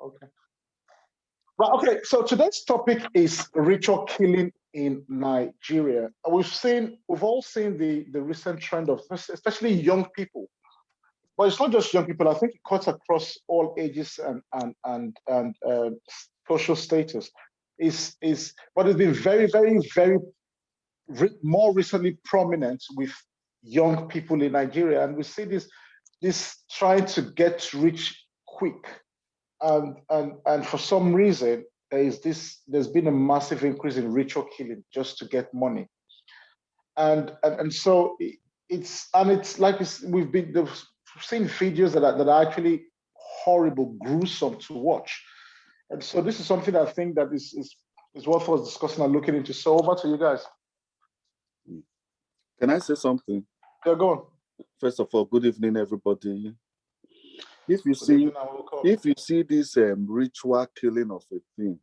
Okay. Right, okay, so today's topic is ritual killing in Nigeria. We've all seen the recent trend of especially young people, but it's not just young people. I think it cuts across all ages and social status. But it's been very, very, very more recently prominent with young people in Nigeria, and we see this trying to get rich quick, and for some reason there's been a massive increase in ritual killing just to get money, and so it's like we've seen videos that are actually horrible, gruesome to watch, and so this is something I think that is worth us discussing and looking into. So over to you guys. Can I say something? Yeah, go on. First of all, good evening, everybody. If you see this ritual killing of a thing,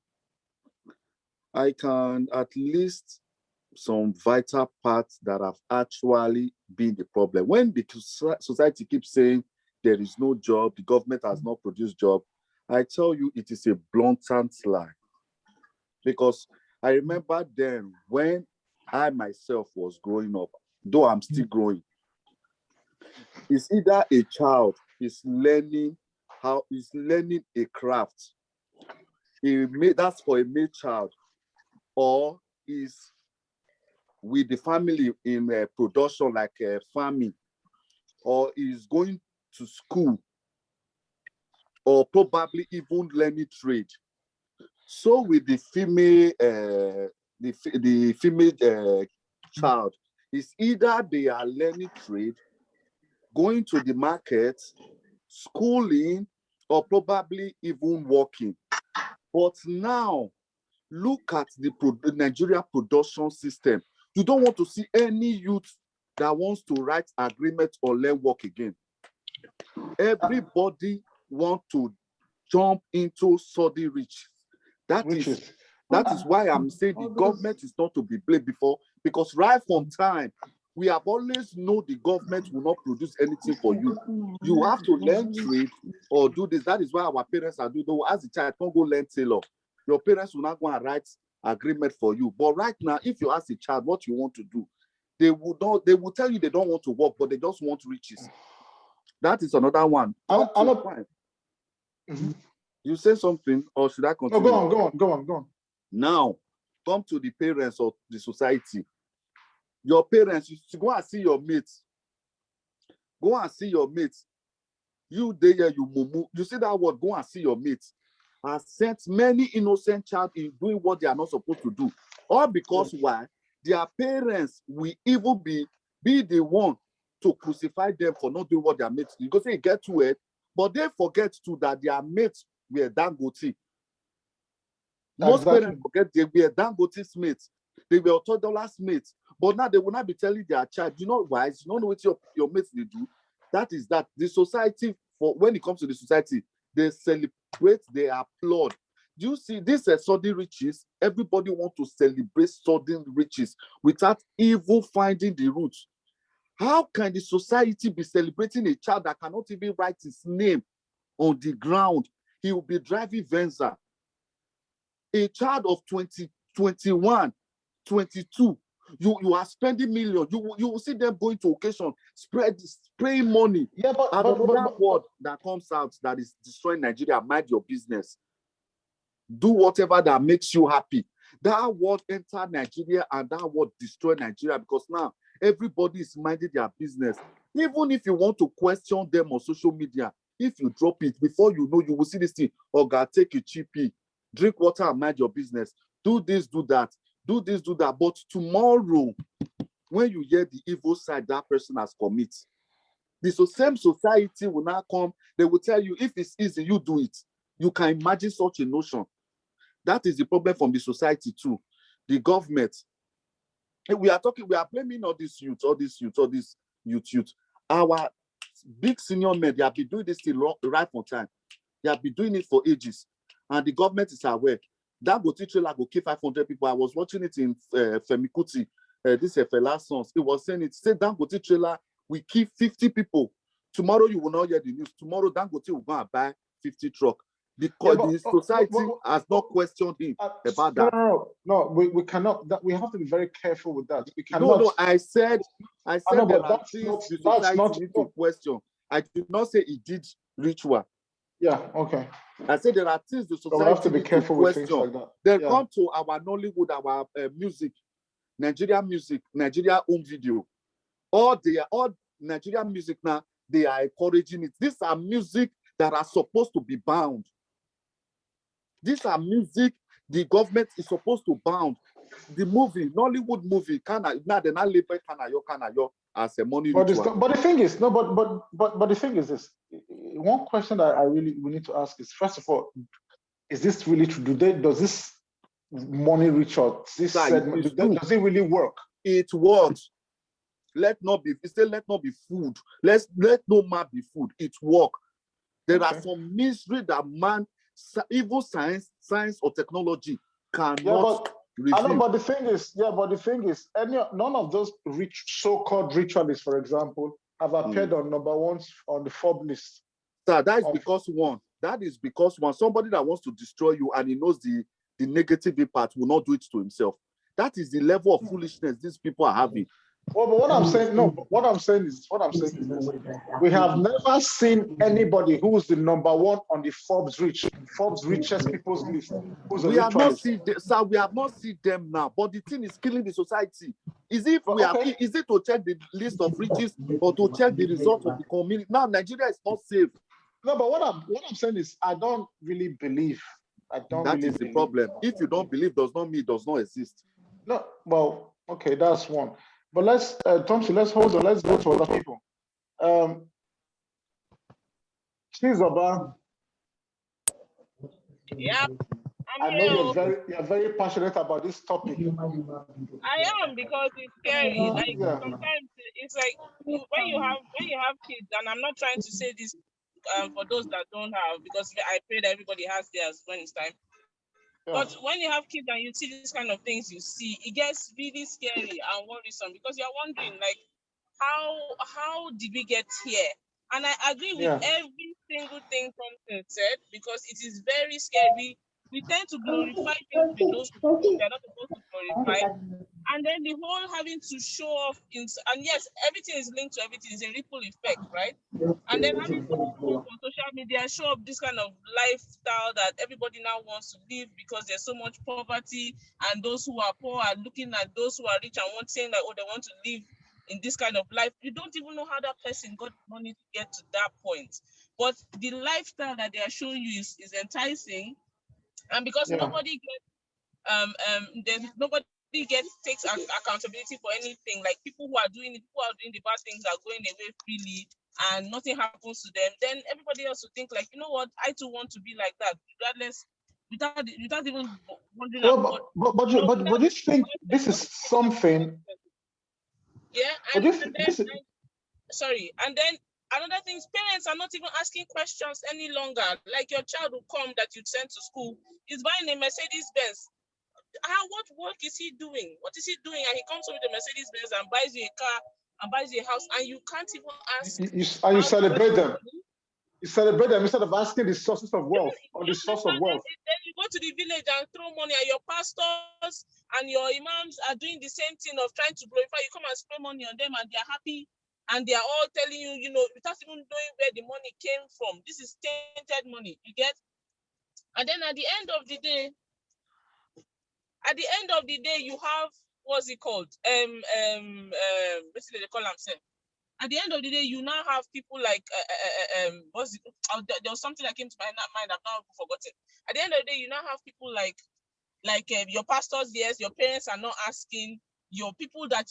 I can at least some vital parts that have actually been the problem. When the society keeps saying there is no job, the government has not produced job, I tell you it is a blatant lie. Because I remember then when I myself was growing up, though I'm still growing, it's either a child is learning a craft. That's for a male child, or is with the family in production like farming, or is going to school, or probably even learning trade. So with the female, the female child, is either they are learning trade, going to the market, schooling, or probably even working. But now, look at the Nigeria production system. You don't want to see any youth that wants to write agreement or learn work again. Everybody wants to jump into sudden riches. That is why I'm saying the government is not to be blamed before, because right from time, we have always known the government will not produce anything for you. You have to learn trade or do this. That is why our parents are doing. As a child, don't go learn tailor. Your parents will not go and write agreement for you. But right now, if you ask a child what you want to do, they will tell you they don't want to work, but they just want riches. That is another one. You say something, or should I continue? No, go on. Now, come to the parents of the society. Your parents, you go and see your mates. Go and see your mates. You there, you mumu. You see that word, go and see your mates. Has sent many innocent child in doing what they are not supposed to do. All because why? Their parents will even be the one to crucify them for not doing what their mates do. Because they get to it, but they forget too that their mates were Dangote. Most parents forget they were Dangote's mates. They were $2 mates. But now they will not be telling their child, you know why? You don't know what your mates they do. That is that. The society, when it comes to the society, they celebrate, they applaud. Do you see this sudden riches? Everybody wants to celebrate sudden riches without even finding the roots. How can the society be celebrating a child that cannot even write his name on the ground? He will be driving Venza. A child of 20, 21, 22, you are spending millions. You will see them going to occasion, spraying money. Yeah, but another word that comes out that is destroying Nigeria, mind your business. Do whatever that makes you happy. That word enter Nigeria and that word destroy Nigeria, because now everybody is minding their business. Even if you want to question them on social media, if you drop it, before you know, you will see this thing. Oh God, take a chippy, drink water and mind your business. Do this, do that. Do this, do that. But tomorrow, when you hear the evil side that person has committed, the same society will now come. They will tell you, if it's easy, you do it. You can imagine such a notion. That is the problem from the society too. The government. We are blaming all these youth. Our big senior men, they have been doing this thing right from time. They have been doing it for ages. And the government is aware. That go trailer go kill 500 people. I was watching it in Femi Kuti, this Fela's sons. It was saying it. Said Dangote trailer, we kill 50 people. Tomorrow you will not hear the news. Tomorrow Dangote will go and buy 50 truck. because the society has not questioned him about that. No, we cannot. We have to be very careful with that. We cannot. No, I said there are things the society need to question. I did not say he did ritual. Yeah, okay. I said there are things the society so we have to be careful with things like that. Then come to our Nollywood, our music, Nigerian home video. All Nigerian music now, they are encouraging it. These are music that are supposed to be bound. These are music the government is supposed to bound. The movie, Nollywood movie, now they're not labeled Kanayo as a money ritual. But the thing is, but the thing is this. One question that we need to ask is, first of all, is this really true? Does this money ritual, does it really work? It works. Let not be food. Let no man be food. It works. There are some mystery that man, even science or technology cannot reveal. I know, but the thing is, none of those so-called ritualists, for example, have appeared on number ones on the Forbes list. So that is because somebody that wants to destroy you and he knows the negative impact will not do it to himself. That is the level of foolishness these people are having. Well, but what I'm saying is this. We have never seen anybody who's the number one on the Forbes richest people's list. We have not seen them now. But the thing is killing the society. Is it to check the list of riches or to check the result of the community? Now Nigeria is not safe. No, but what I'm saying is I don't really believe. That is the problem. If you don't believe, does not mean it does not exist. No, well, okay, that's one. But let's, Thompson, let's hold on. Let's go to other people. Chizoba. Yeah. I know you're very passionate about this topic. I am, because it's scary. Like sometimes it's like when you have kids, and I'm not trying to say this for those that don't have, because I pray that everybody has theirs when it's time. Yeah. But when you have kids and you see these kind of things, it gets really scary and worrisome, because you're wondering, like, how did we get here? And I agree with every single thing Thompson said, because it is very scary. We tend to glorify things we know they're not supposed to glorify. And then the whole having to show off, and yes, everything is linked to everything, it's a ripple effect, right? And then having to show up on social media, show up this kind of lifestyle that everybody now wants to live, because there's so much poverty, and those who are poor are looking at those who are rich and saying like, oh, they want to live in this kind of life. You don't even know how that person got money to get to that point. But the lifestyle that they are showing you is enticing. And because nobody takes accountability for anything. Like people who are doing the bad things are going away freely and nothing happens to them. Then everybody else will think like, you know what, I too want to be like that, regardless, without even wondering. But you think this is something? Yeah, and then another thing is parents are not even asking questions any longer. Like your child will come that you'd send to school, he's buying a Mercedes Benz. What work is he doing? What is he doing? And he comes with a Mercedes Benz and buys you a car and buys you a house, and you can't even ask. You celebrate them. You celebrate them instead of asking the sources of wealth or the source of wealth. Then you go to the village and throw money, and your pastors and your imams are doing the same thing of trying to glorify. You come and spray money on them, and they're happy, and they're all telling you, without even knowing where the money came from. This is tainted money, you get? And then at the end of the day, you have, what's it called? Basically they call themselves. At the end of the day, you now have people like there was something that came to my mind, I've now forgotten. At the end of the day, you now have people like your pastors, yes, your parents are not asking, your people that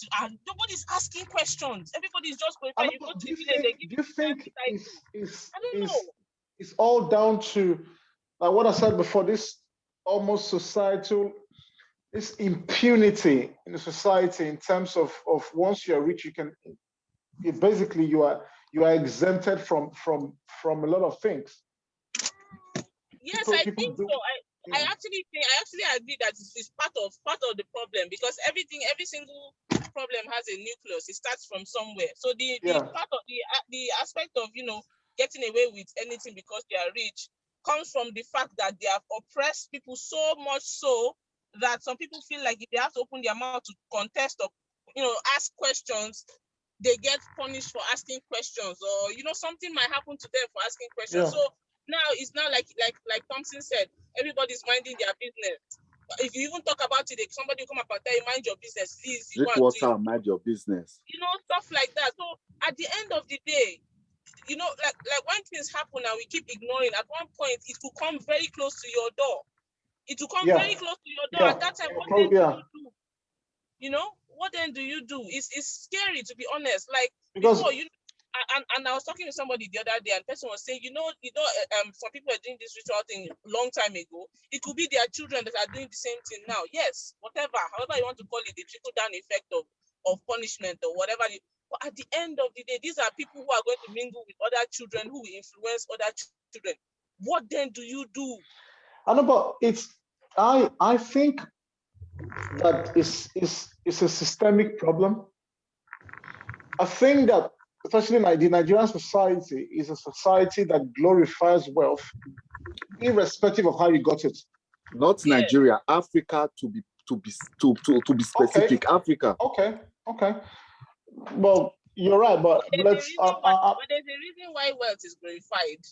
nobody's asking questions. Everybody's just going. You go to the village, do you think it's all down to like what I said before, this almost societal, this impunity in the society in terms of once you're rich, you are exempted from a lot of things. Yes, I think so. I actually agree that it's part of the problem, because every single problem has a nucleus. It starts from somewhere. So the part of the aspect of getting away with anything because they are rich comes from the fact that they have oppressed people so much so that some people feel like if they have to open their mouth to contest or ask questions, they get punished for asking questions, or something might happen to them for asking questions. So now it's now like Thompson said, everybody's minding their business. If you even talk about it, if somebody will come up and tell you mind your business, please, you drink water, mind your business. Stuff like that. So at the end of the day, like when things happen and we keep ignoring, at one point it will come very close to your door. It will come very close to your door. At that time, what then do you do? What then do you do? It's scary, to be honest. Like, because before, and I was talking to somebody the other day, and the person was saying, some people are doing this ritual thing a long time ago. It could be their children that are doing the same thing now. Yes, however you want to call it, the trickle-down effect of punishment or whatever. But at the end of the day, these are people who are going to mingle with other children, who will influence other children. What then do you do? I know, but I think that it's a systemic problem. I think that especially the Nigerian society is a society that glorifies wealth, irrespective of how you got it. Not Nigeria, Africa, to be specific. Okay. Africa. Okay. Well, you're right, but there's a reason why wealth is glorified,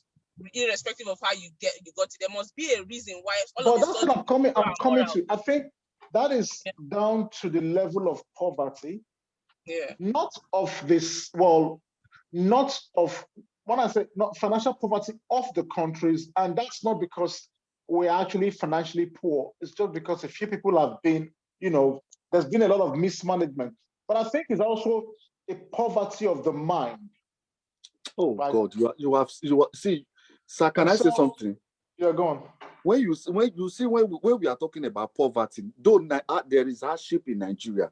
irrespective of how you got it. There must be a reason why. But that's what I'm coming to. I think that is down to the level of poverty. Yeah. Not of this. Well, not of when I say not financial poverty of the countries, and that's not because we're actually financially poor. It's just because a few people have been, there's been a lot of mismanagement. But I think it's also a poverty of the mind. Oh, right? God, you have see, sir, can I say something? Yeah, go on. When we are talking about poverty, though there is hardship in Nigeria,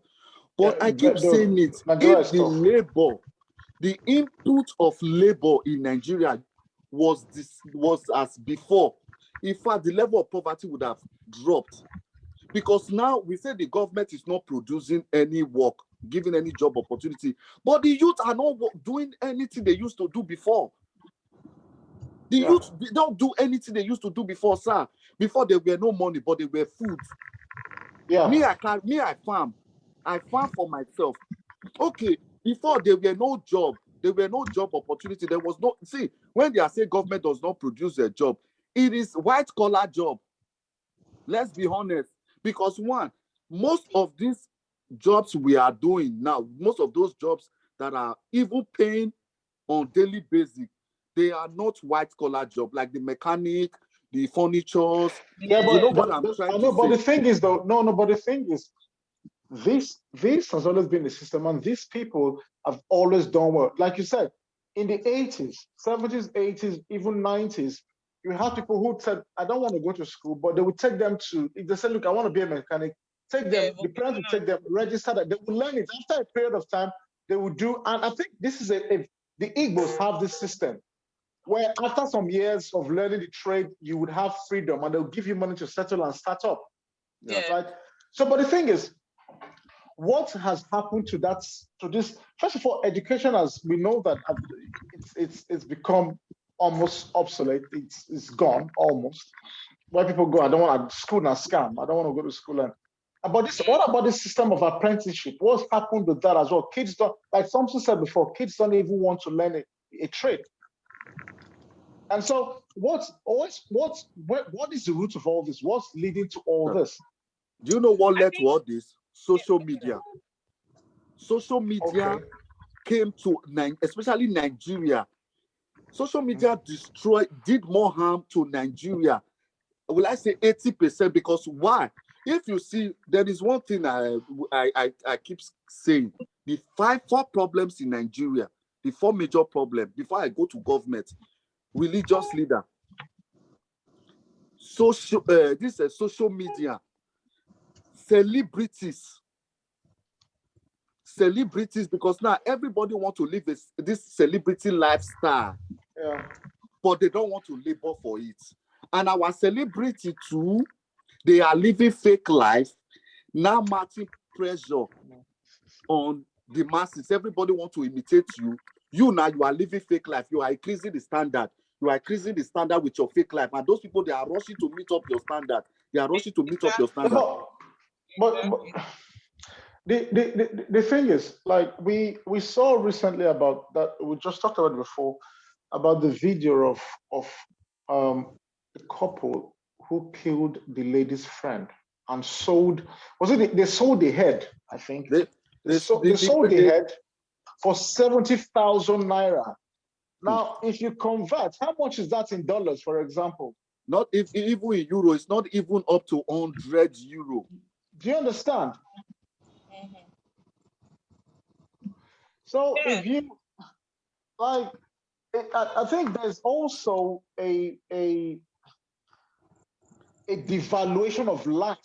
but I keep saying it, if the input of labor in Nigeria was as before, in fact, the level of poverty would have dropped. Because now we say the government is not producing any work, giving any job opportunity, but the youth are not doing anything they used to do before. The youth, they don't do anything they used to do before, sir. Before there were no money, but there were food. Yeah. I farm. I farm for myself. Okay, before there were no job opportunity. There was no, see, when they are saying government does not produce a job, it is white collar job. Let's be honest. Because most of these jobs we are doing now, most of those jobs that are even paying on daily basis, they are not white collar job, like the mechanic, the furnitures. Yeah, but the thing is though, but the thing is, this has always been the system, and these people have always done well. Like you said, in the 80s, 70s, 80s, even 90s, you have people who said, I don't want to go to school, but they would take them to, if they said, look, I want to be a mechanic, take them, the parents would take them, register that, they would learn it. After a period of time, they would do, and I think this is the Igbos have this system, where after some years of learning the trade, you would have freedom, and they'll give you money to settle and start up. Yeah. Right? So, but the thing is, what has happened to this? First of all, education, as we know that it's become almost obsolete. It's gone almost. Where people go, I don't want to school and scam. I don't want to go to school and. What about this system of apprenticeship? What's happened with that as well? Kids don't, like Thompson said before, kids don't even want to learn a trade. And so, what is the root of all this? What's leading to all this? Do you know what led to all this? Social media. Social media came to, especially Nigeria. Social media did more harm to Nigeria. Will I say 80%? Because why? If you see, there is one thing I keep saying. The four problems in Nigeria, the four major problems, before I go to government, religious leader, social media, celebrities, because now everybody wants to live this celebrity lifestyle, but they don't want to labor for it. And our celebrity too, they are living fake life, now mounting pressure on the masses. Everybody wants to imitate you. You now, you are living fake life. You are increasing the standard. You are increasing the standard with your fake life, and those people, they are rushing to meet up your standard. They are rushing to meet up your standard. But the thing is, like we saw recently about that, we just talked about it before, about the video of the couple who killed the lady's friend and sold, was it they sold the head, I think. They sold the head for 70,000 naira. Now, if you convert, how much is that in dollars, for example? Not if even in euro, it's not even up to 100 euro. Do you understand? So if you like, I think there's also a devaluation of life,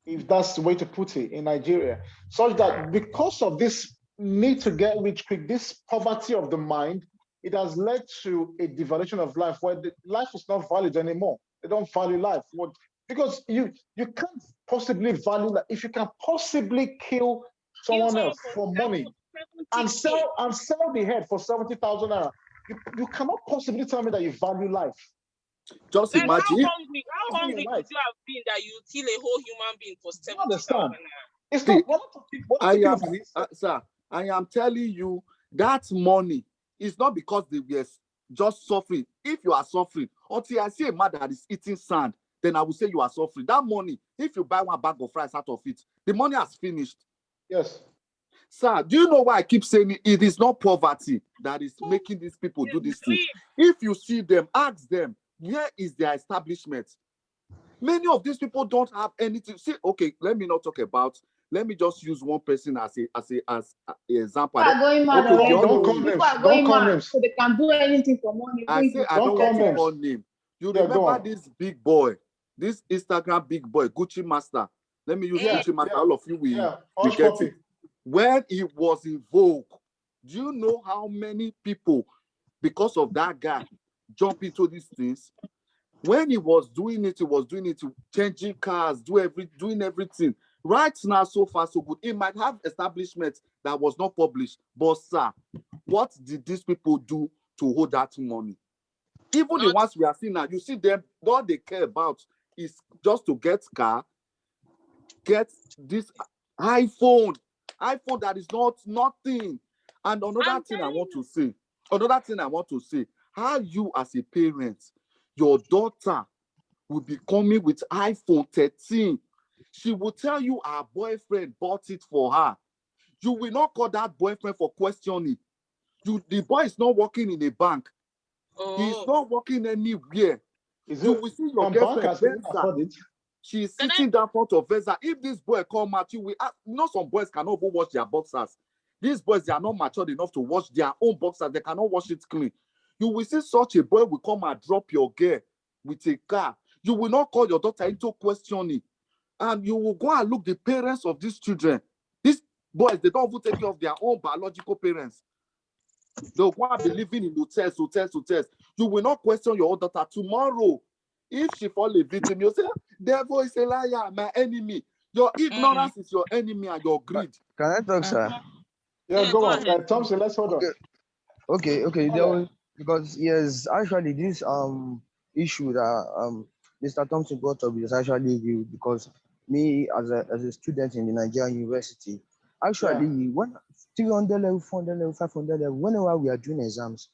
if that's the way to put it, in Nigeria, such that because of this need to get rich quick, this poverty of the mind, it has led to a devaluation of life where life is not valued anymore. They don't value life. Because you can't possibly value that. If you can possibly kill someone else for money and sell the head for 70,000 naira, you cannot possibly tell me that you value life. Just imagine. How hungry could you have been that you kill a whole human being for 70,000 naira? It's not. Sir, I am telling you that money is not because they were just suffering. If you are suffering, until I see a man that is eating sand, then I will say you are suffering. That money, if you buy one bag of rice out of it, the money has finished. Yes. Sir, do you know why I keep saying it is not poverty that is making these people do this thing? If you see them, ask them, where is their establishment? Many of these people don't have anything. See, okay, let me not talk about. Let me just use one person as an example. People are going mad. People are going mad, so they can do anything for money. I say I don't want to call name. You remember this big boy, this Instagram big boy, Gucci Master. Let me use Gucci Master. All of you will get it. When he was in vogue, do you know how many people, because of that guy, jump into these things? When he was doing it, changing cars, doing everything. Right now, so far, so good. He might have establishments that was not published. But, sir, what did these people do to hold that money? Even the ones we are seeing now, you see them, all they care about is just to get car, get this iPhone that is nothing. And another thing I want to say, how you as a parent, your daughter will be coming with iPhone 13. She will tell you her boyfriend bought it for her. You will not call that boyfriend for questioning. The boy is not working in a bank. He's not working anywhere. You will see your girlfriend. She is sitting down front of Vesa. If this boy come at you, some boys cannot even wash their boxers. These boys, they are not matured enough to wash their own boxers. They cannot wash it clean. You will see such a boy will come and drop your girl with a car. You will not call your daughter into questioning. And you will go and look the parents of these children. These boys, they don't even take care of their own biological parents. They'll go and be living in hotels. You will not question your own daughter. Tomorrow, if she fall a victim, you'll say, devil is a liar, my enemy. Your ignorance is your enemy and your greed. Can I talk, sir? Yeah, go on. Thompson, let's hold on. Okay. Because yes, actually this issue that Mr. Thompson brought up is actually real, because me as a student in the Nigerian university, actually when 300 level, 400 level, 500 level, whenever we are doing exams,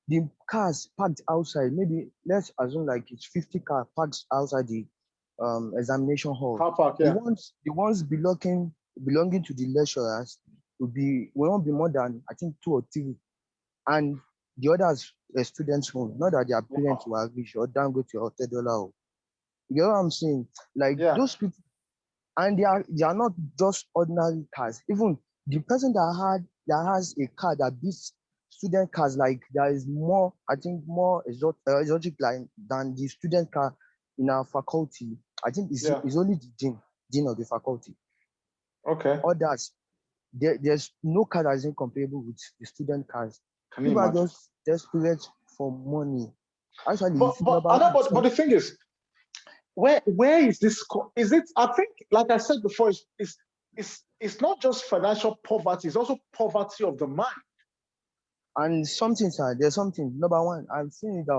the cars parked outside, maybe let's assume like it's 50 cars parked outside the examination hall. Car park, yeah. The ones belonging to the lecturers will not be more than, I think, 2 or 3. And the others students' home, not that their parents were rich or down go to your $10. You know what I'm saying? Like those people, and they are not just ordinary cars. Even the person that has a car that beats student cars, like there is more, I think, more exotic line than the student car in our faculty. I think it's only the dean of the faculty. Okay. Others, there's no car that is incomparable with the student cars. People are just desperate for money. Actually, but the thing is, where is this? Is it? I think, like I said before, it's not just financial poverty; it's also poverty of the mind. And something, sir, there's something. Number one, I've seen it.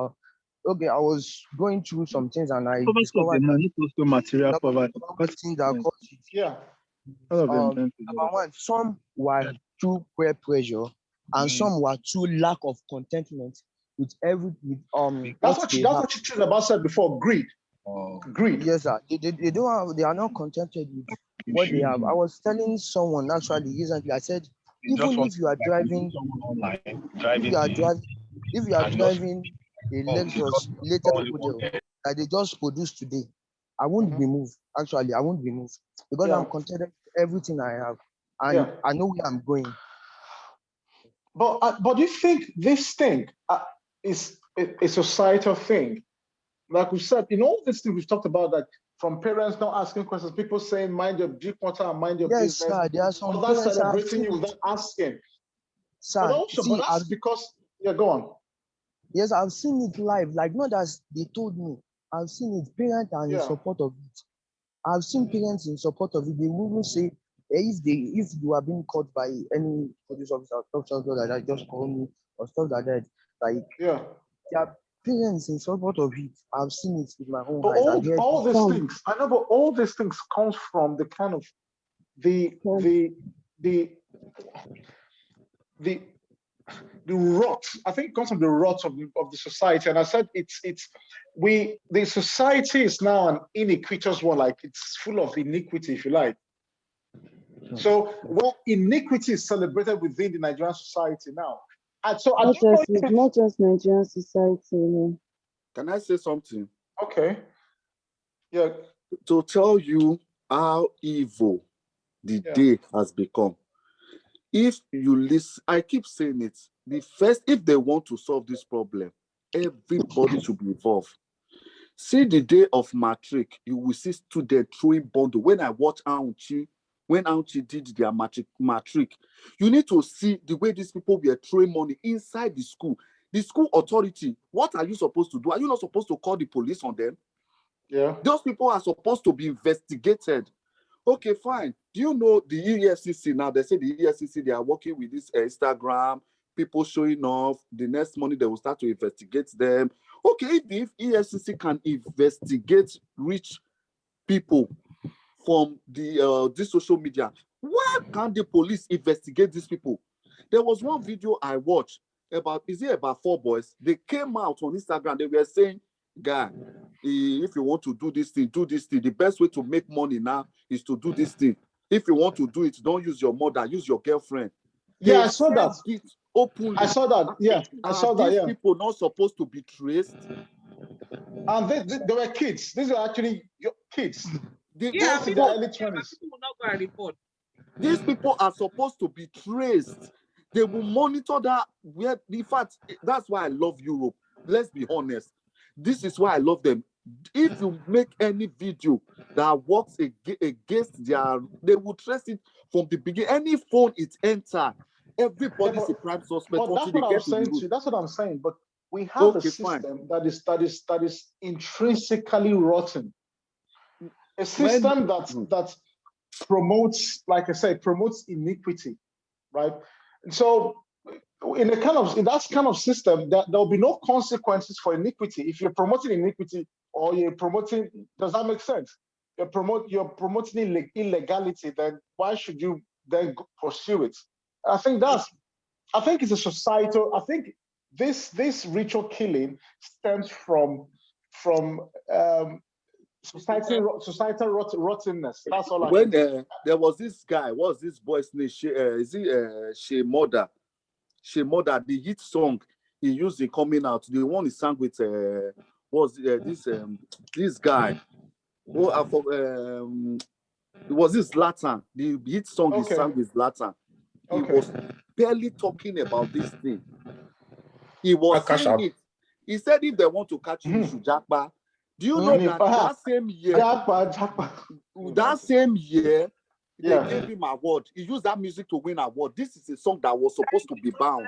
Okay, I was going through some things and I discovered material number poverty. one thing that caused it. Yeah. Number one, some were through peer pressure, and some were through lack of contentment with That's what you choose about said before. Greed. Greed. Yes, sir. They don't have, they are not contented with what they have. I was telling someone actually recently, I said, even if you are driving, if you are driving a Lexus latest model that they just produced today, I won't be moved. Actually, I won't be moved because I'm contented with everything I have, and I know where I'm going. But do you think this thing is a societal thing? Like we said, in all these things we've talked about, that from parents not asking questions, people saying mind your drink water and mind your business. Sir, there are some others celebrating you without asking. Sir, but also, but that's because go on. Yes, I've seen it live. Like, not as they told me. I've seen it. Parents are in support of it. I've seen parents in support of it. They will say, if you are being caught by any police officer or stuff like that, just call me or stuff like that. Like, there are parents in support of it. I've seen it with my own eyes. All these things, I know, but all these things comes from the kind of the rot. I think it comes from the rot of the society. And I said the society is now an iniquitous one, like it's full of iniquity, if you like. So iniquity is celebrated within the Nigerian society now. And so not just Nigerian society. Can I say something? Okay. Yeah. To tell you how evil the day has become. If you listen, I keep saying it. If they want to solve this problem, everybody should be involved. See the day of matric, you will see students throwing bundle. When I watch when Auntie did their matric, you need to see the way these people were throwing money inside the school. The school authority, what are you supposed to do? Are you not supposed to call the police on them? Yeah. Those people are supposed to be investigated. Okay, fine. Do you know the EFCC now? They say the EFCC, they are working with this Instagram, people showing off. The next morning, they will start to investigate them. Okay, if EFCC can investigate rich people from this social media, why can't the police investigate these people? There was one video I watched about 4 boys? They came out on Instagram. They were saying, guy, if you want to do this thing, do this thing. The best way to make money now is to do this thing. If you want to do it, don't use your mother, use your girlfriend. Yeah, I saw that. Openly. I saw that. Yeah, I saw that. These people not supposed to be traced. And they were kids. These are actually kids. Yeah, people in the early 20s. Will not go and report. These people are supposed to be traced. They will monitor that. In fact, that's why I love Europe. Let's be honest. This is why I love them. If you make any video that works against they will trace it from the beginning. Any phone it enter, everybody's a prime suspect. But that's what I'm saying to you. That's what I'm saying. But we have a system that is intrinsically rotten. A system that promotes, like I said, promotes iniquity, right? And so in that kind of system, there'll be no consequences for iniquity. If you're promoting iniquity or you're promoting, does that make sense? You're promoting illegality, then why should you then pursue it? I think it's a societal. I think this ritual killing stems from societal rottenness. That's all. When there was this guy, what's this boy's name? Shea Mother, the hit song he used in coming out. The one he sang with this guy. It was this Latin. The hit song he sang with Latin. He was barely talking about this thing. He was saying it. He said if they want to catch you, you should jackpot. Do you know that same year? That same year, they gave him an award. He used that music to win an award. This is a song that was supposed to be bound.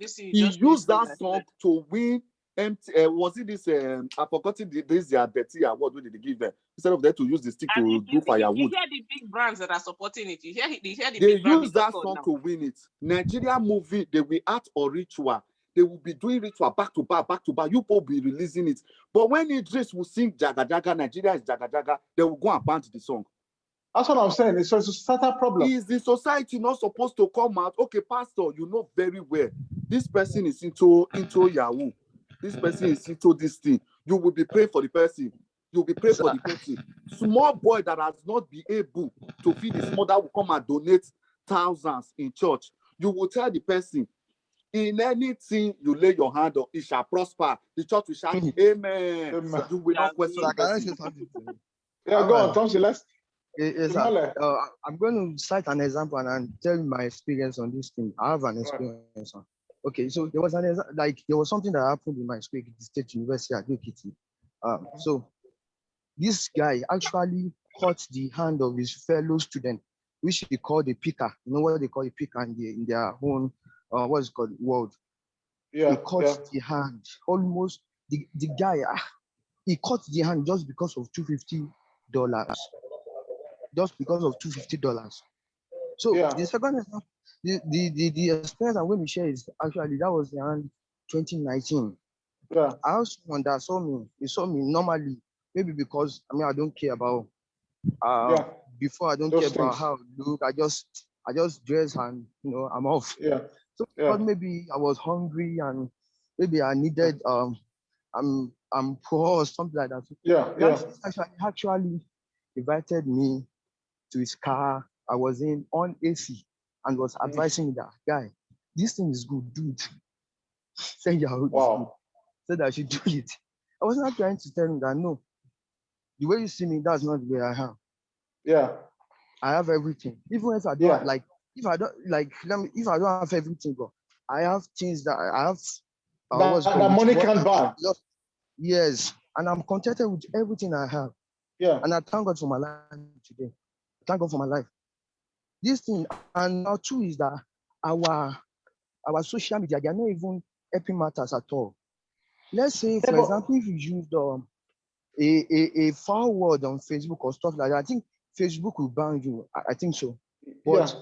He used that song to win empty. Was it this? I forgot this. Their dirty award. What did they give them instead of them to use the stick to do firewood? You hear the big brands that are supporting it. You hear the they big brands use that song to win it. Nigeria movie, they will act or ritual. They will be doing ritual back to back. You will be releasing it. But when Idris will sing Jaga Jaga, Nigeria is Jaga Jaga, they will go and ban the song. That's what I'm saying. It's a societal problem. Is the society not supposed to come out? Okay, pastor, you know very well. This person is into Yahoo. This person is into this thing. You will be praying for the person. You will be praying for the person. Small boy that has not been able to feed his mother will come and donate thousands in church. You will tell the person, in anything you lay your hand on, it shall prosper. The church will shout, Amen. You will not question the person. Yeah, go on, Tom. Let's. Yes, I'm going to cite an example and tell you my experience on this thing. I have an experience. Right. Okay, so there was something that happened in my school, the State University at Ekiti. So this guy actually cut the hand of his fellow student, which he called a picker. You know what they call a picker in their own what's called world. Yeah. He cut the hand. Almost the guy he cut the hand just because of $250. Just because of $250. So the second example, the experience I'm going to share is actually that was around 2019. Yeah. I have someone that saw me. He saw me normally, maybe because I don't care about before I don't care about how I look. I just dress and I'm off. Yeah. So because maybe I was hungry and maybe I needed I'm poor or something like that. Yeah. Actually invited me to his car. I was in on AC and was advising me that, guy, this thing is good, dude. Say is good. Said I should do it. I was not trying to tell him that no, the way you see me, that's not the way I am. Yeah. I have everything. Even if I don't if I don't have everything, but I have things that I have that money can't buy. Yes. And I'm contented with everything I have. Yeah. And I thank God for my life today. Thank God for my life. This thing, and now two is that our social media, they are not even helping matters at all. Let's say, for example, if you used a foul word on Facebook or stuff like that, I think Facebook will ban you. I think so. But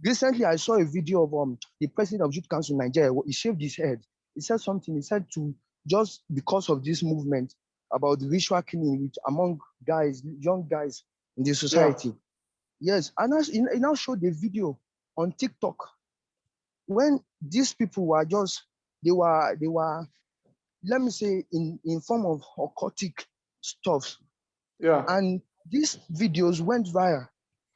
recently, I saw a video of the president of Youth Council in Nigeria. He shaved his head. He said something. He said to just because of this movement about the ritual killing among guys, young guys in the society. Yes, and he now showed the video on TikTok when these people were they were let me say in form of occultic stuff. Yeah. And these videos went viral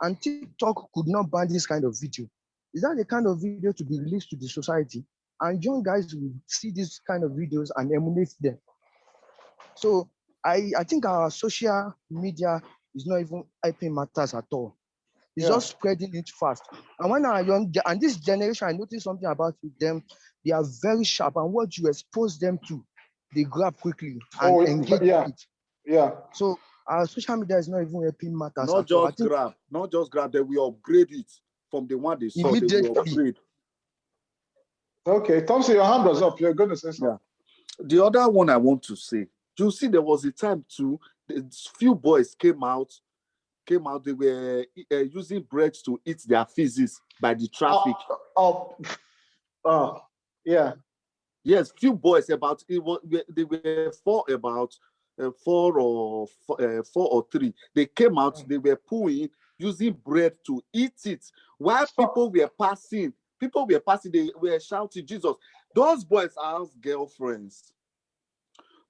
and TikTok could not ban this kind of video. Is that the kind of video to be released to the society? And young guys will see this kind of videos and emulate them. So I think our social media is not even helping matters at all. It's just spreading it fast. And when our and this generation, I noticed something about them. They are very sharp, and what you expose them to, they grab quickly and engage with it. Yeah. So our social media is not even helping matters. Not just grab. They will upgrade it from the one they saw. Immediately. They will upgrade. Okay, Thompson, your hand was up. You're going to say something. Yeah. The other one I want to say, you see, there was a time too. Few boys came out. They were using bread to eat their feces by the traffic. Yeah. Yes, few boys they were four or three. They came out. They were pooing, using bread to eat it. While people were passing, they were shouting, Jesus. Those boys have girlfriends.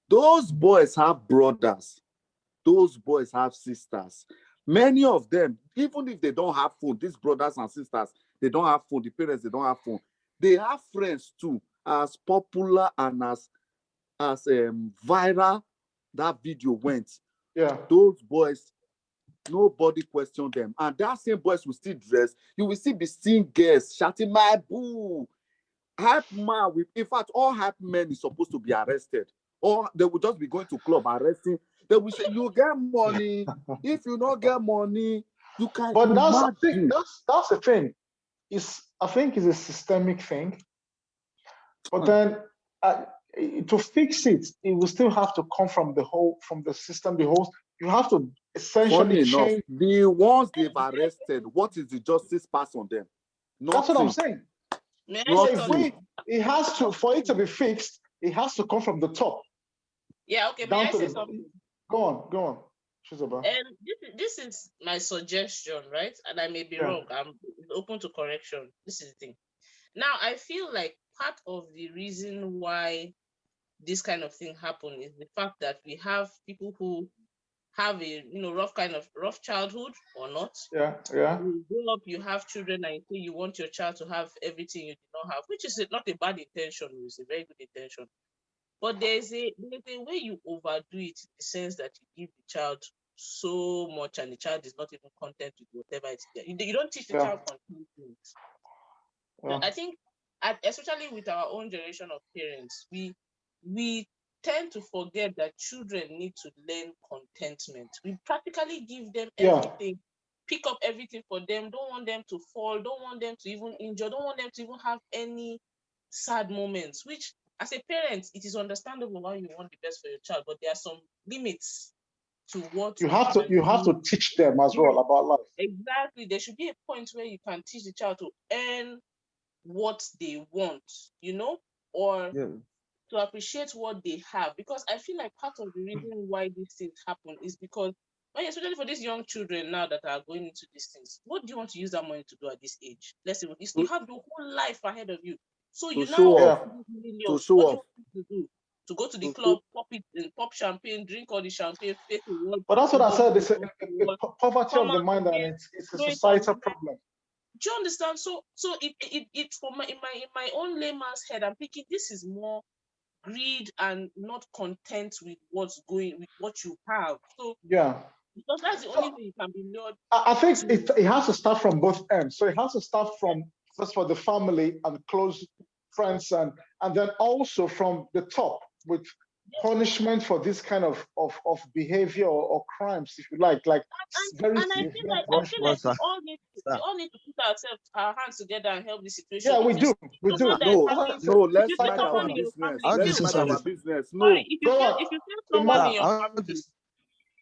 Those boys have brothers. Those boys have sisters. Many of them, even if they don't have phone, these brothers and sisters, they don't have phone. The parents, they don't have phone. They have friends too, as popular and as viral that video went. Yeah. Those boys, nobody questioned them. And that same boys will still dress. You will still be seeing girls shouting, my boo. Hype man, in fact, all hype men is supposed to be arrested. Or they will just be going to club arresting. They will say, you get money. If you don't get money, you can't. But that's the thing. I think it's a systemic thing. But then to fix it, it will still have to come from the system, the whole. You have to essentially change. The ones they've arrested, what is the justice pass on them? Nothing. That's what I'm saying. For it to be fixed, it has to come from the top. Yeah, okay. May I say something? Go on. This is my suggestion, right? And I may be wrong. I'm open to correction. This is the thing. Now, I feel like part of the reason why this kind of thing happened is the fact that we have people who have a rough childhood or not. Yeah. You grow up, you have children, and you want your child to have everything you did not have, which is not a bad intention. It's a very good intention. But there's a way you overdo it in the sense that you give the child so much and the child is not even content with whatever it's there. You don't teach the child contentment. Yeah. I think, especially with our own generation of parents, we tend to forget that children need to learn contentment. We practically give them everything, pick up everything for them, don't want them to fall, don't want them to even injure, don't want them to even have any sad moments, which as a parent, it is understandable why you want the best for your child, but there are some limits to what you have to teach them as well about life. Exactly. There should be a point where you can teach the child to earn what they want, or to appreciate what they have. Because I feel like part of the reason why these things happen is because, especially for these young children now that are going into these things, what do you want to use that money to do at this age? Let's say you have the whole life ahead of you. So you now to show off. To do? To go to the club, pop champagne, drink all the champagne, face the world. But that's what I said. It's a poverty of the mind, and it's a societal problem. Do you understand? So it for in my own layman's head, I'm thinking this is more greed and not content with with what you have. So because that's the only way you can be lured. I think it has to start from both ends. So it has to start from first for the family and close friends, and then also from the top with punishment for this kind of behavior or crimes, if you like very severe punishment. We all need to put our hands together and help the situation. Yeah, we do. No, let's mind our business. Let's mind our business. No. If you see someone in your family,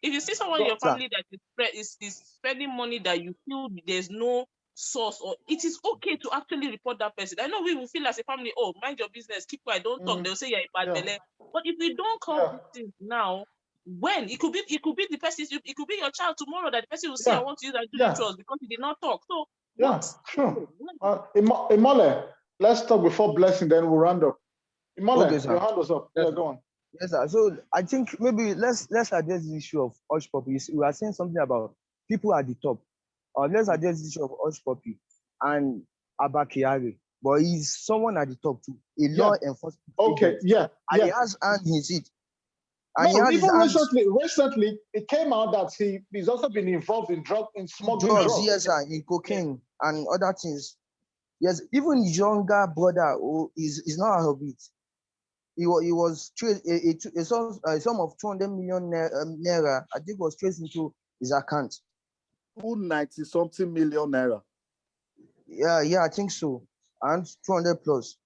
if you see someone in your family that is spending money that you feel there's no source, or it is okay to actually report that person. I know we will feel as a family, oh, mind your business, keep quiet, don't talk. They'll say you're a bad belly. But if we don't come with things now, when it could be the person, it could be your child tomorrow that the person will say, I want to use that rituals because he did not talk. So sure. Imole, let's talk before blessing, then we'll round up. Imole, your hand was up. Yeah, go on. Yes, sir. So I think maybe let's address the issue of hush puppy. We are saying something about people at the top. Let's address the issue of hush puppy and Abakiari. But he's someone at the top too. A law enforcement. Okay, agent. And he has hand in it. And even recently, it came out that he's also been involved in smuggling drugs. Yes, sir, in cocaine and other things. Yes, even his younger brother is not out of it. He was traced a sum of 200 million naira. I think was traced into his account. 290-something million naira. Yeah, I think so. And 200 plus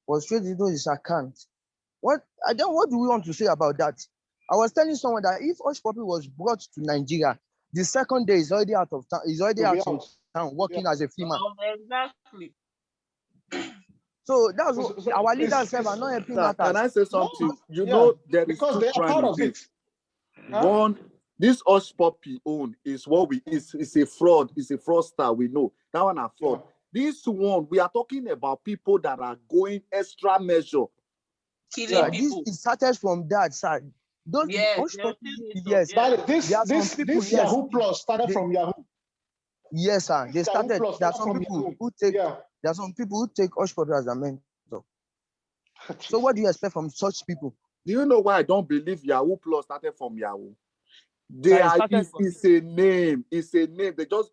was traced into his account. What do we want to say about that? I was telling someone that if hush puppy was brought to Nigeria, the second day is already out of town. He's already out of town working as a filmer. Exactly. So that's what our leaders are not helping matters. Can I say something? There is because they are part of it. One, this hush puppy own is it's a fraud. It's a fraudster. We know that one are fraud. This one, we are talking about people that are going extra measure. Killing people. This started from that side. This Yahoo Plus started from Yahoo. Yes, sir. They started. There are some people who take. There are some people who take hush puppy as a mentor. So what do you expect from such people? Do you know why I don't believe Yahoo Plus started from Yahoo? It's a name. It's a name. They don't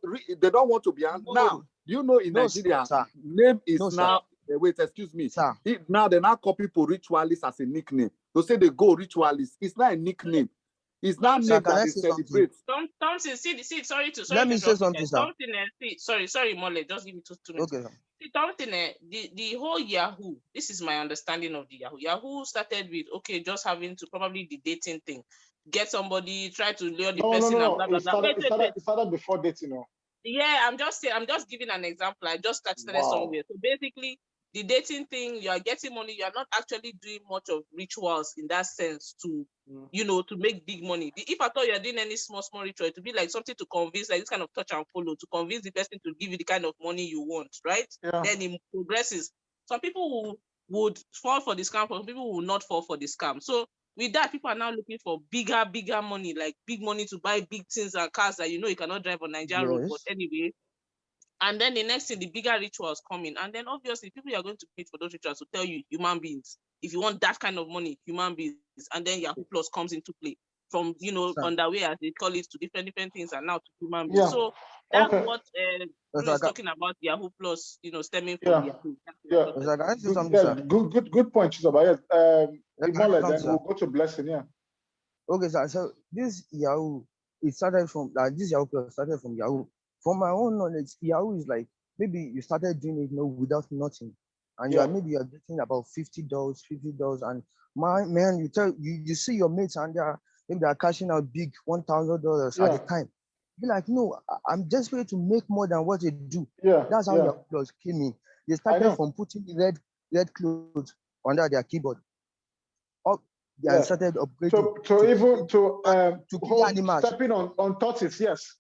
want to be now. Do you know in Nigeria, name is now. Wait, excuse me. Now they now call people ritualists as a nickname. They say they go ritualists. It's not a nickname. It's not name that they celebrate. Thompson, sorry to let me say something, sir. Sorry, Mole, just give me 2 minutes. Okay, sir. See, something, the whole Yahoo, this is my understanding of the Yahoo. Yahoo started with, okay, just having to probably the dating thing. Get somebody, try to lure the person and blah, blah, blah. It started before dating, Yeah, I'm just giving an example. I just started somewhere. So basically, the dating thing, you are getting money, you are not actually doing much of rituals in that sense to, to make big money. If I thought you're doing any small ritual, to be like something to convince, like this kind of touch and follow, to convince the person to give you the kind of money you want, right? Yeah. Then it progresses. Some people would fall for the scam, some people will not fall for the scam. So with that, people are now looking for bigger money, like big money to buy big things and cars that you cannot drive on Nigeria road. But anyway, and then the next thing, the bigger rituals come in. And then obviously people you are going to meet for those rituals will tell you human beings. If you want that kind of money, human beings. And then Yahoo Plus comes into play from, underwear, as they call it, to different things, and now to human beings. Yeah. So that's what is talking about Yahoo Plus, stemming from Yahoo. Good point, Chizaba. Then we'll go to Blessing, yeah. Okay, so this Yahoo, it started from this Yahoo Plus started from Yahoo. From my own knowledge, Yahoo is like maybe you started doing it without nothing, and you're getting about $50, and man, you see your mates and maybe they're cashing out big $1,000 at a time. Be like, no, I'm desperate to make more than what they do. That's how Yahoo Plus came in. They started from putting red clothes under their keyboard. Started upgrading to kill animals, stepping on tortoise, yes,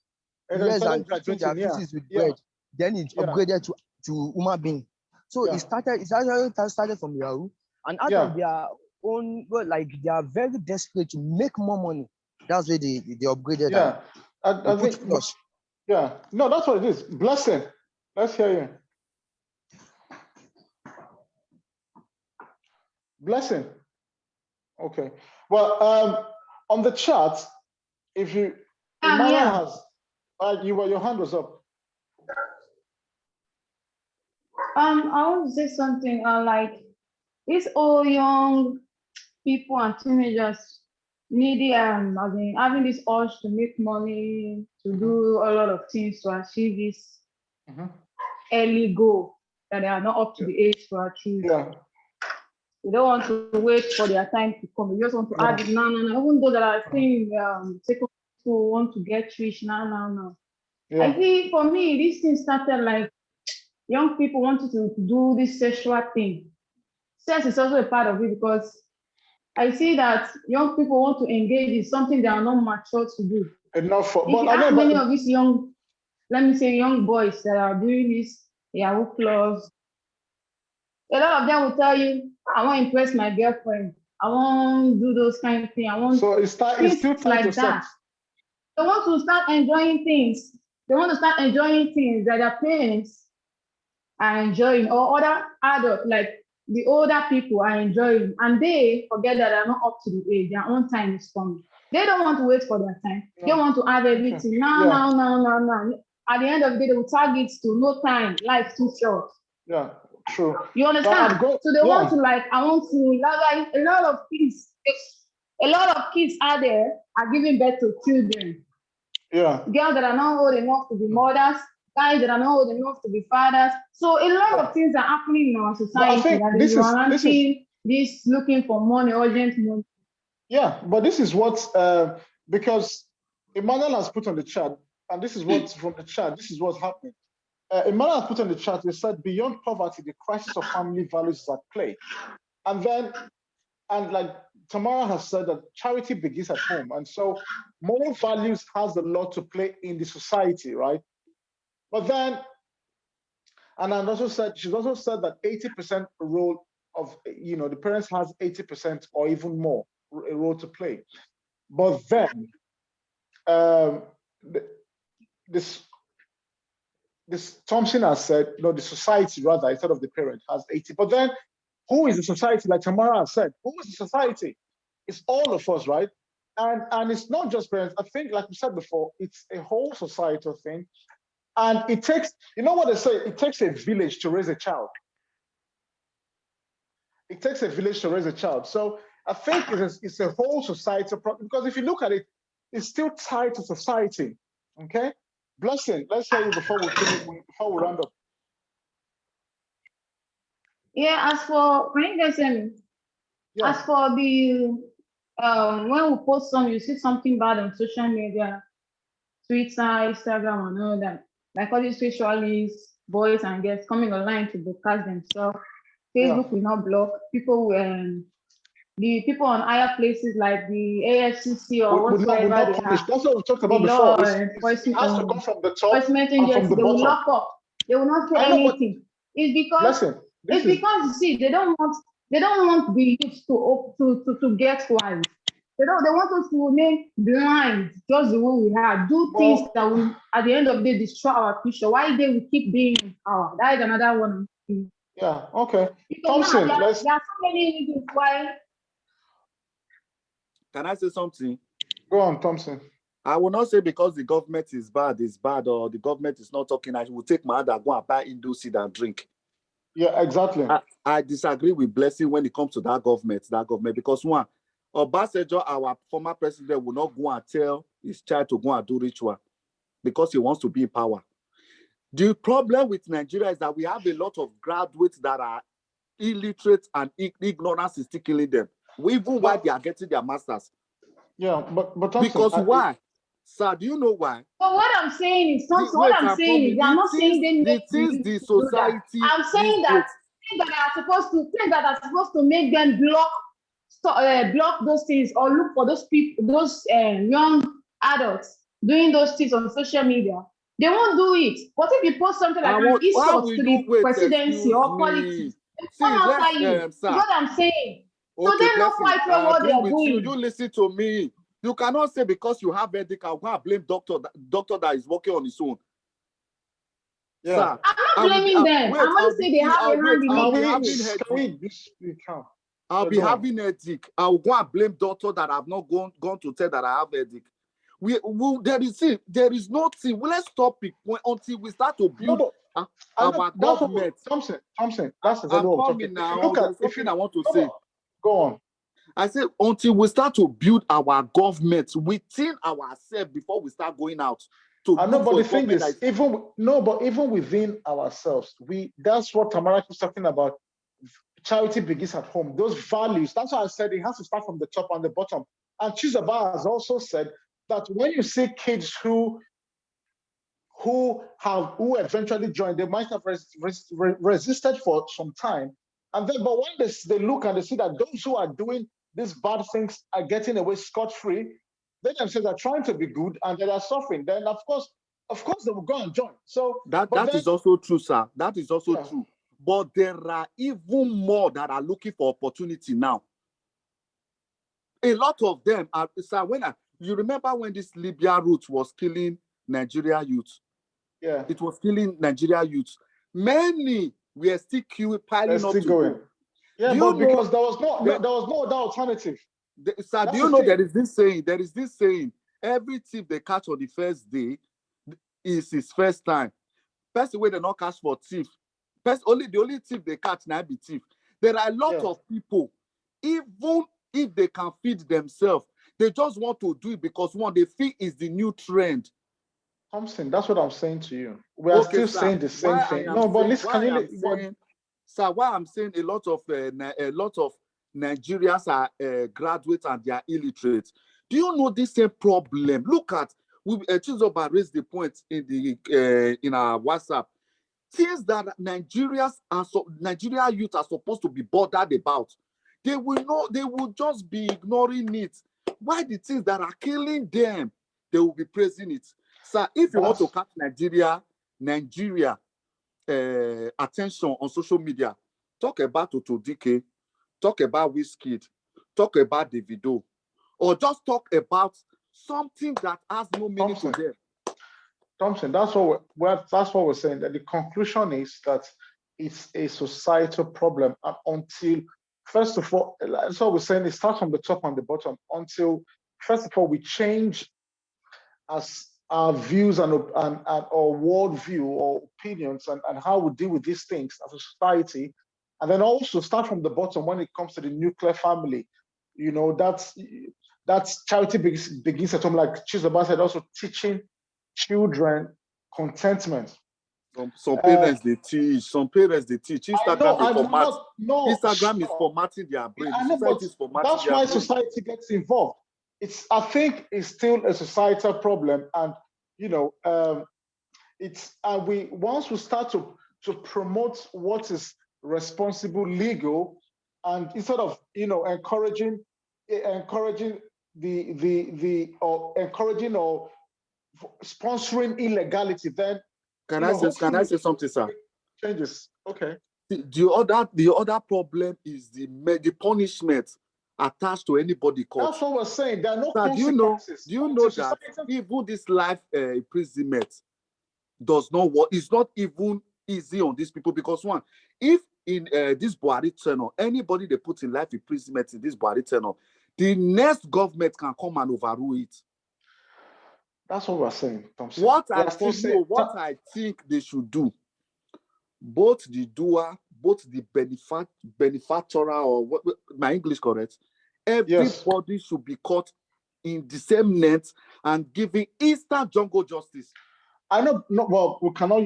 and treating their feces with bread. Then it upgraded to human being. So it started from Yahoo, and out of their own, like they are very desperate to make more money. That's where they upgraded. I think. No, that's what it is. Blessing, let's hear you. Blessing. Okay. Well, on the chat, if you your hand was up. I want to say something. Like these all young people and teenagers needy having this urge to make money, to do a lot of things to achieve this early goal that they are not up to the age to achieve. They don't want to wait for their time to come. They just want to add it now. Even though that are saying secondary school want to get rich now. I think for me, this thing started like young people wanted to do this sexual thing. Sex is also a part of it because I see that young people want to engage in something they are not mature to do. Enough for, if you ask many of these young boys that are doing this Yahoo Plus, a lot of them will tell you, I want to impress my girlfriend. I want to do those kind of things. I want it's still like that. Sex. They want to start enjoying things. They want to start enjoying things that their parents are enjoying, or other adults, like the older people are enjoying, and they forget that they're not up to the age. Their own time is coming. They don't want to wait for their time. They want to have everything now. At the end of the day, they will target to no time. Life too short. Yeah, true. You understand? So they want to like a lot of kids. A lot of kids out there are giving birth to children. Yeah. Girls that are not old enough to be mothers, guys that are not old enough to be fathers. So a lot of things are happening in our society that is this looking for money, urgent money. Yeah, but this is what because Emmanuel has put on the chat, and this is what from the chat, this is what's happening. Emmanuel has put on the chat, he said, beyond poverty, the crisis of family values is at play. And like Tamara has said, that charity begins at home. And so moral values has a lot to play in the society, right? But then, and she's also said that 80% role of, the parents has 80% or even more a role to play. But then, this Thompson has said, the society rather, instead of the parent, has 80. But then, who is the society? Like Tamara has said, who is the society? It's all of us, right? And it's not just parents. I think, like we said before, it's a whole societal thing. And it takes, what they say, it takes a village to raise a child. It takes a village to raise a child. So I think it's a whole societal problem, because if you look at it, it's still tied to society, okay? Blessing, let's hear you before we round up. Yeah, as for can you guys hear me? Yeah. As for the when we post some, you see something bad on social media, Twitter, Instagram, and all that. Like all these ritualists, boys and girls coming online to broadcast themselves. Yeah. Facebook will not block people. The people on higher places like the AFCC or Would whatsoever not they punish. have, That's what we talked the about law before. It has to come from the top enforcement and from agency, the they will bottom. lock up. They will not say I know, but anything. It's because listen, this is you see they don't want the youth to get wise. They want us to remain blind, just the way we are. Do things well, that will at the end of the day destroy our future. Why they will keep being in power? That is another one. yeah, okay. Because now Thompson, there let's are so many reasons why. Can I say something? go on, Thompson. I will not say because the government is bad, or the government is not talking. I will take my hand and go and buy Indo seed and drink. Yeah, exactly. I disagree with Blessing when it comes to that government, because one, Obasanjo, our former president, will not go and tell his child to go and do ritual because he wants to be in power. The problem with Nigeria is that we have a lot of graduates that are illiterate and ignorance is still killing them, even while they are getting their masters. Yeah, but Thompson, because why? Sir, do you know why? But what I'm saying is, I'm not saying the society. I'm saying that things that are supposed to make them block those things or look for those people, those young adults doing those things on social media. They won't do it. But if you post something like an insult to the presidency or politics, they come after you. That's what I'm saying. Okay, so they know quite well what they are doing. You listen to me. You cannot say because you have headache, I'll go and blame doctor that is working on his own. Yeah. Sir, I'm not blaming them. I'm not saying they have a hand in it. I'll be having headache. I'll go and blame doctor that I've not gone to tell that I have headache. There is nothing. Well, let's stop it until we start to build our government. Thompson, that's exactly what we're talking now. There's something I want to say. Go on. I said until we start to build our government within ourselves before we start going out to. I know, but the thing is, even within ourselves, that's what Tamara was talking about. Charity begins at home. Those values. That's why I said it has to start from the top and the bottom. And Chizaba has also said that when you see kids who eventually joined, they might have resisted for some time, and then but when they look and they see that those who are doing these bad things are getting away scot-free, they themselves are trying to be good and they are suffering. Then of course they will go and join. So that is also true, sir. That is also true. But there are even more that are looking for opportunity now. A lot of them are, sir. You remember when this Libya route was killing Nigeria youth? Yeah, it was killing Nigeria youth. Many were still piling up to go. Yeah, but because there was no other alternative. Sir, do you know there is this saying? Every thief they catch on the first day is his first time. Person where they not catch for thief. The only thief they catch now be thief. There are a lot of people, even if they can feed themselves, they just want to do it because one, they feel is the new trend. Thompson, that's what I'm saying to you. We are still saying the same thing. No, but listen, sir, why I'm saying a lot of Nigerians are graduates and they are illiterate. Do you know this same problem? Look at Chizoba raised the point in our WhatsApp. Things that Nigeria youth are supposed to be bothered about. They will just be ignoring it. Why the things that are killing them, they will be praising it. Sir, if you want to catch Nigeria attention on social media, talk about Otodike, talk about Wizkid, talk about Davido, or just talk about something that has no meaning to them. Thompson, that's what we're saying. That the conclusion is that it's a societal problem, and until first of all, that's what we're saying. It starts from the top and the bottom. Until first of all we change as our views and our world view or opinions and how we deal with these things as a society, and then also start from the bottom when it comes to the nuclear family. You know, that's charity begins at home, like Chizoba said, also teaching children contentment. Some parents they teach. Some parents they teach. Instagram they format. Instagram is formatting their brain. I know, Society is formatting that's their why brain. society gets involved. I think it's still a societal problem, and we once we start to promote what is responsible, legal, and instead of encouraging encouraging or sponsoring illegality, then can I say something, sir? Changes. Okay. The other problem is the punishment attached to anybody caught. That's what we're saying. There are no consequences. Do you know that even this life imprisonment does not work? It's not even easy on these people, because one, if in this Buhari tenure, anybody they put in life imprisonment in this Buhari tenure, the next government can come and overrule it. That's what we're saying, Thompson. What I think they should do, both the doer, both the benefactor, or what, my English correct? Everybody should be caught in the same net and given instant jungle justice. I know. No, well, we cannot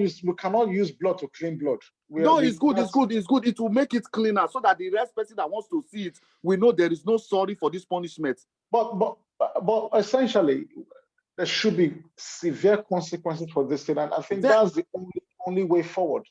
use blood to clean blood. It's good. It will make it cleaner so that the rest person that wants to see it, we know there is no sorry for this punishment. But essentially, there should be severe consequences for this thing, and I think that's the only way forward.